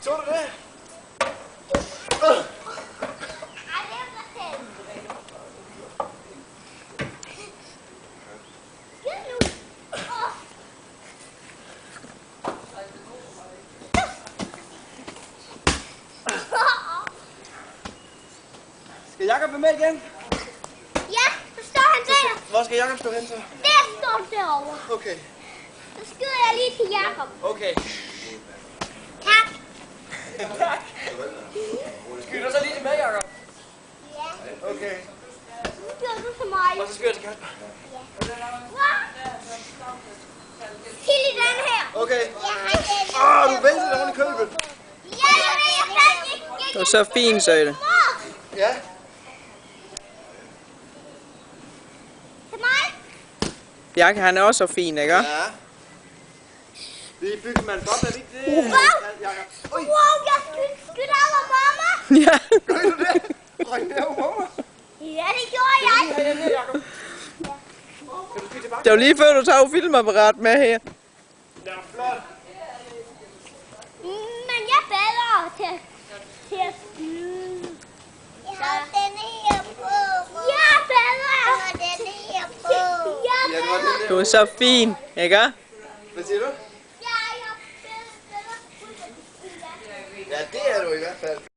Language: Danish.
Tog du det? Skal Jakob være med igen? Ja, så står han der. Hvor skal Jakob stå hen så? Der står han derovre. Okay. Så skyder jeg lige til Jakob. Okay. Tak. Tak. Skyder du så lige til mig, Jakob? Ja. Okay. Så skyder du til mig. Og så skyder jeg til Kasper. Helt i den her. Okay. Ja, Du vælter det rundt i købet. Ja, jeg fandt ikke. Det var så fint, sagde det. Ja. Til mig? Bjarke, han er også så fin, ikke? Ja. Vi bygger man boble, er det ikke det? Wow. Jakob. Wow, jeg skyder over mamma. Ja. Gør du det? Røg det over på mig? Ja, det gjorde jeg. Kan du lige have den her, Jakob? Kan du skyde tilbage? Det var lige før, du tog filmapparat med her. Ja, flot. Men jeg er bedre til at skyde. Jeg har den her på. Jeg er bedre. Jeg har den her på. Jeg er bedre. Du er så fin, ikke? Hvad siger du? Jeg er bedre. Ja, det er du i hvert fald.